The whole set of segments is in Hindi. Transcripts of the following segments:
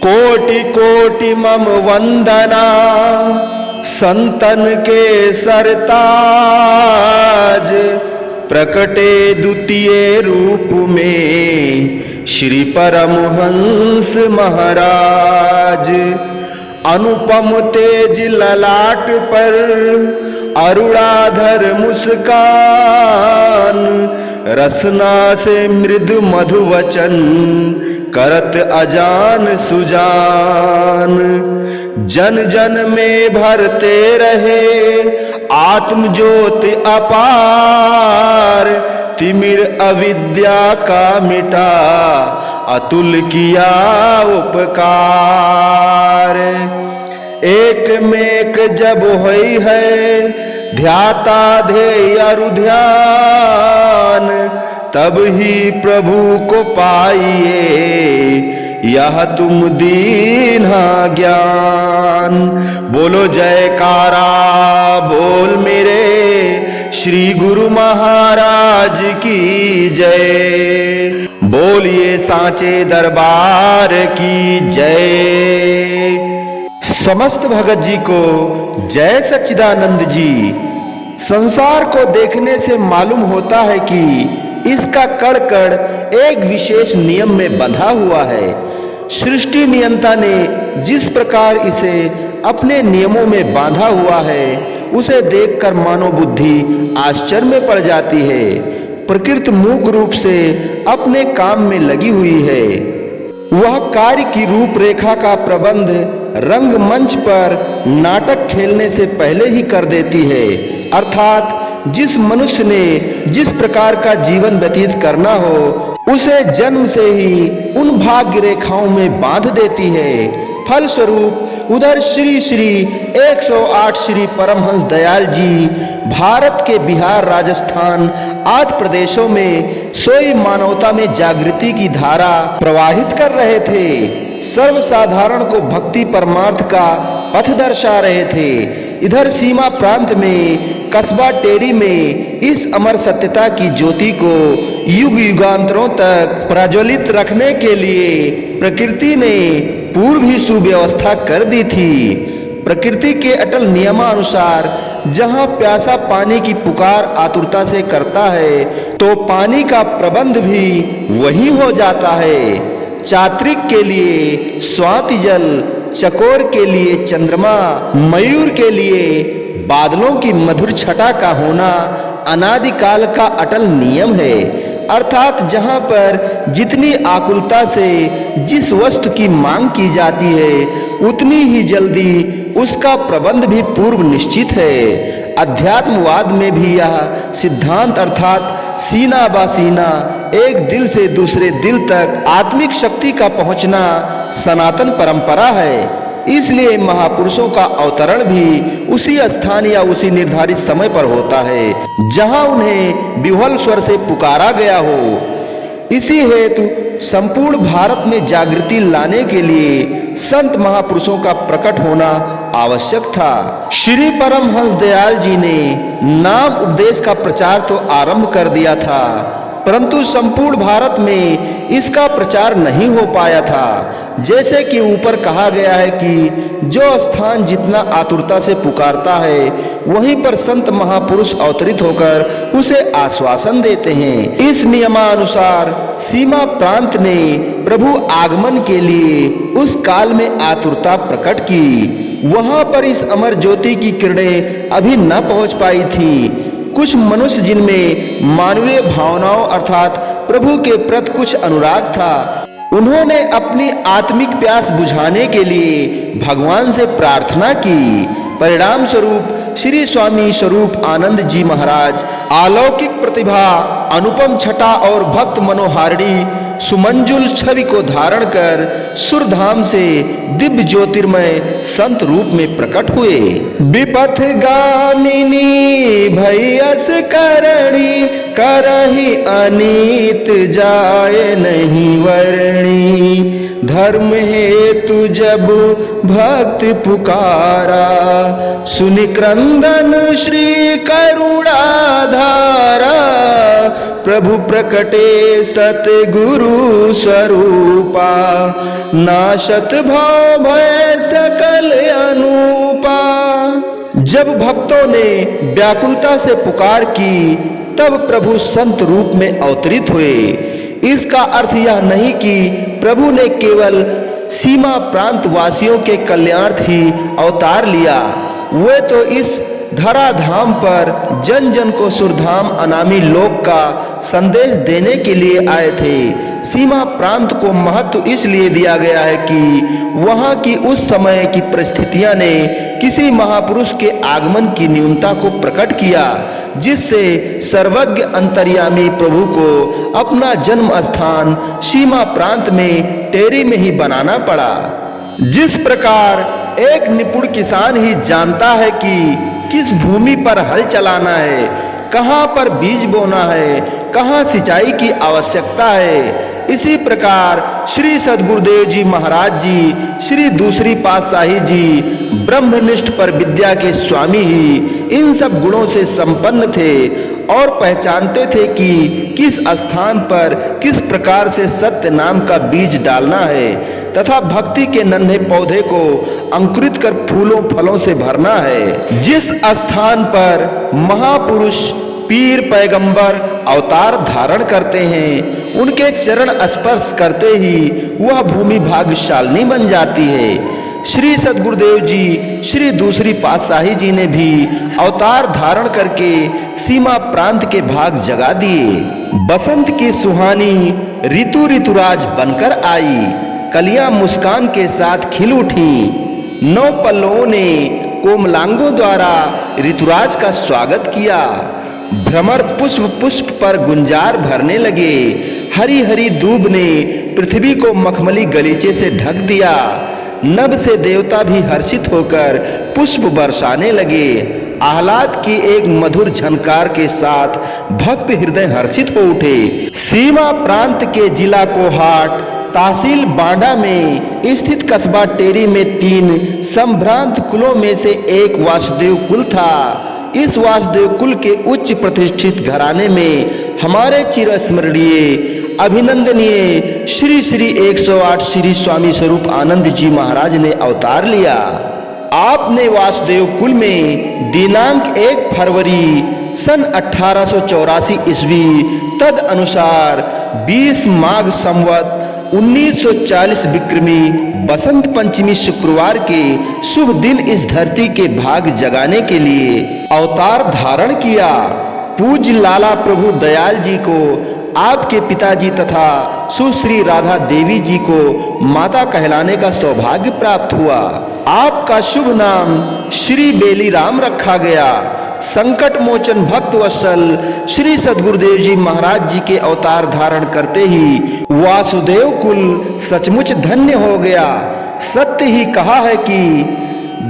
कोटि कोटि मम वंदना संतन के सरताज, प्रकटे द्वितीय रूप में श्री परमहंस महाराज। अनुपम तेज ललाट पर अरुणाधर मुस्कान, रसना से मृदु मधु वचन करत अजान सुजान। जन जन में भरते रहे आत्म ज्योति अपार, तिमिर अविद्या का मिटा अतुल किया उपकार। एक मेक जब होई है ध्याता ध्येय अरु ध्यान, तब ही प्रभु को पाइए यह तुम दीन्हा ज्ञान। बोलो जयकारा बोल मेरे श्री गुरु महाराज की जय। बोलिए सांचे दरबार की जय। समस्त भगत जी को जय सच्चिदानंद जी। संसार को देखने से मालूम होता है कि इसका कण कण एक विशेष नियम में बंधा हुआ है। सृष्टि नियंता ने जिस प्रकार इसे अपने नियमों में बांधा हुआ है, उसे देखकर मानव बुद्धि आश्चर्य में पड़ जाती है। प्रकृति मूक रूप से अपने काम में लगी हुई है। वह कार्य की रूपरेखा का प्रबंध रंगमंच पर नाटक खेलने से पहले ही कर देती है। अर्थात जिस मनुष्य ने जिस प्रकार का जीवन व्यतीत करना हो, उसे जन्म से ही उन भाग्य रेखाओं में बांध देती है। फलस्वरूप उधर श्री 108 श्री परमहंस दयाल जी भारत के बिहार, राजस्थान आदि प्रदेशों में सोई मानवता में जागृति की धारा प्रवाहित कर रहे थे। सर्वसाधारण को भक्ति परमार्थ का पथ दर्शा रहे थे। इधर सीमा प्रांत में कस्बा टेरी में इस अमर सत्यता की ज्योति को युग युगांतरों तक प्रज्वलित रखने के लिए प्रकृति ने पूर्व ही सुव्यवस्था कर दी थी। प्रकृति के अटल नियमानुसार जहां प्यासा पानी की पुकार आतुरता से करता है, तो पानी का प्रबंध भी वही हो जाता है। चात्रिक के लिए स्वाति जल, चकोर के लिए चंद्रमा, मयूर के लिए बादलों की मधुर छटा का होना अनादिकाल का अटल नियम है। अर्थात जहां पर जितनी आकुलता से जिस वस्तु की मांग की जाती है, उतनी ही जल्दी उसका प्रबंध भी पूर्व निश्चित है। अध्यात्मवाद में भी यह सिद्धांत अर्थात सीना बा सीना, एक दिल से दूसरे दिल तक आत्मिक शक्ति का पहुंचना सनातन परंपरा है। इसलिए महापुरुषों का अवतरण भी उसी स्थान या उसी निर्धारित समय पर होता है जहां उन्हें विह्वल स्वर से पुकारा गया हो। इसी हेतु संपूर्ण भारत में जागृति लाने के लिए संत महापुरुषों का प्रकट होना आवश्यक था। श्री परमहंस दयाल जी ने नाम उपदेश का प्रचार तो आरंभ कर दिया था, परंतु संपूर्ण भारत में इसका प्रचार नहीं हो पाया था। जैसे कि ऊपर कहा गया है कि जो स्थान जितना आतुरता से पुकारता है, वहीं पर संत महापुरुष अवतरित होकर उसे आश्वासन देते हैं। इस नियमानुसार सीमा प्रांत ने प्रभु आगमन के लिए उस काल में आतुरता प्रकट की। वहां पर इस अमर ज्योति की किरणें अभी न पहुंच पाई थी। कुछ मनुष्य जिनमें मानवीय भावनाओं अर्थात प्रभु के प्रति कुछ अनुराग था, उन्होंने अपनी आत्मिक प्यास बुझाने के लिए भगवान से प्रार्थना की। परिणाम स्वरूप श्री स्वामी स्वरूप आनंद जी महाराज अलौकिक प्रतिभा, अनुपम छटा और भक्त मनोहारिणी सुमंजुल छवि को धारण कर सुरधाम से दिव्य ज्योतिर्मय संत रूप में प्रकट हुए। विपथ गामिनी भयस करणी, करही अनीत जाय नहीं वर्णी, धर्म हेतु जब भक्त पुकारा, सुनि क्रंदन श्री करुणाधारा, प्रभु प्रकटे सतगुरु स्वरूपा, नाशत भाव भय सकल अनूपा। जब भक्तों ने व्याकुलता से पुकार की, तब प्रभु संत रूप में अवतरित हुए। इसका अर्थ यह नहीं कि प्रभु ने केवल सीमा प्रांत वासियों के कल्याणार्थ ही अवतार लिया। वे तो इस धराधाम पर जन जन को सुरधाम अनामी लोक का संदेश देने के लिए आए थे। सीमा प्रांत को महत्व इसलिए दिया गया है कि वहां की उस समय की परिस्थितियां ने किसी महापुरुष के आगमन की न्यूनता को प्रकट किया, जिससे सर्वज्ञ अंतर्यामी प्रभु को अपना जन्म स्थान सीमा प्रांत में टेरी में ही बनाना पड़ा। जिस प्रकार एक निपुण किसान ही जानता है कि किस भूमि पर हल चलाना है, कहां पर बीज बोना है, कहां सिंचाई की आवश्यकता है, इसी प्रकार श्री सद्गुरुदेव जी महाराज जी, श्री दूसरी पातशाही जी ब्रह्मनिष्ठ पर विद्या के स्वामी ही इन सब गुणों से संपन्न थे और पहचानते थे कि किस स्थान पर किस प्रकार से सत्य नाम का बीज डालना है तथा भक्ति के नन्हे पौधे को अंकुरित कर फूलों फलों से भरना है। जिस स्थान पर महापुरुष पीर पैगंबर अवतार धारण करते हैं, उनके चरण स्पर्श करते ही वह भूमि भाग्यशालिनी बन जाती है। श्री सद्गुरुदेव जी श्री दूसरी पातशाही जी ने भी अवतार धारण करके सीमा प्रांत के भाग जगा दिए। बसंत की सुहानी ऋतु ऋतुराज बनकर आई, कलियां मुस्कान के साथ खिल उठी। 9 पल्लवों ने कोमलांगों द्वारा ऋतुराज का स्वागत किया। भ्रमर पुष्प पुष्प पर गुंजार भरने लगे। हरी हरी दूब ने पृथ्वी को मखमली गलीचे से ढक दिया। नभ से देवता भी हर्षित होकर पुष्प बरसाने लगे। आह्लाद की एक मधुर झनकार के साथ भक्त हृदय हर्षित हो उठे। सीमा प्रांत के जिला कोहाट तहसील बांडा में स्थित कस्बा टेरी में 3 संभ्रांत कुलों में से एक वासुदेव कुल था। इस वासुदेव कुल के उच्च प्रतिष्ठित घराने में हमारे चिरस्मरणीय अभिनंदनीय श्री श्री 108 श्री स्वामी स्वरूप आनंद जी महाराज ने अवतार लिया। आपने वासुदेव कुल में दिनांक 1 फरवरी सन 1884 ईस्वी तद अनुसार 20 माघ संवत 1940 विक्रमी बसंत पंचमी शुक्रवार के शुभ दिन इस धरती के भाग जगाने के लिए अवतार धारण किया। पूज्य लाला प्रभु दयाल जी को आपके पिताजी तथा सुश्री राधा देवी जी को माता कहलाने का सौभाग्य प्राप्त हुआ। आपका शुभ नाम श्री बेली राम रखा गया। संकट मोचन भक्त वत्सल श्री सद्गुरुदेव जी महाराज जी के अवतार धारण करते ही वासुदेव कुल सचमुच धन्य हो गया। सत्य ही कहा है कि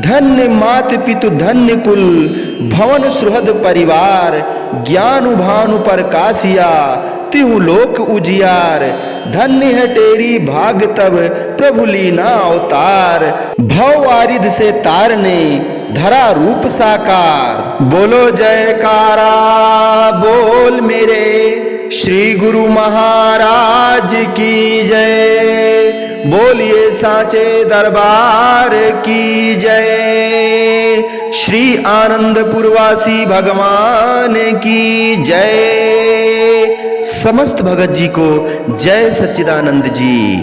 धन्य मात पितु धन्य कुल भवन सुहृद परिवार ज्ञानु भानु प्रकाशिया तिहु लोक उजियार। धन्य है तेरी भाग तब प्रभु लीना अवतार भव वारिध से तारने धरा रूप साकार। बोलो जयकारा बोल मेरे श्री गुरु महाराज की जय। बोलिए साचे दरबार की जय। श्री आनंदपुरवासी भगवान की जय। समस्त भगत जी को जय सच्चिदानंद जी।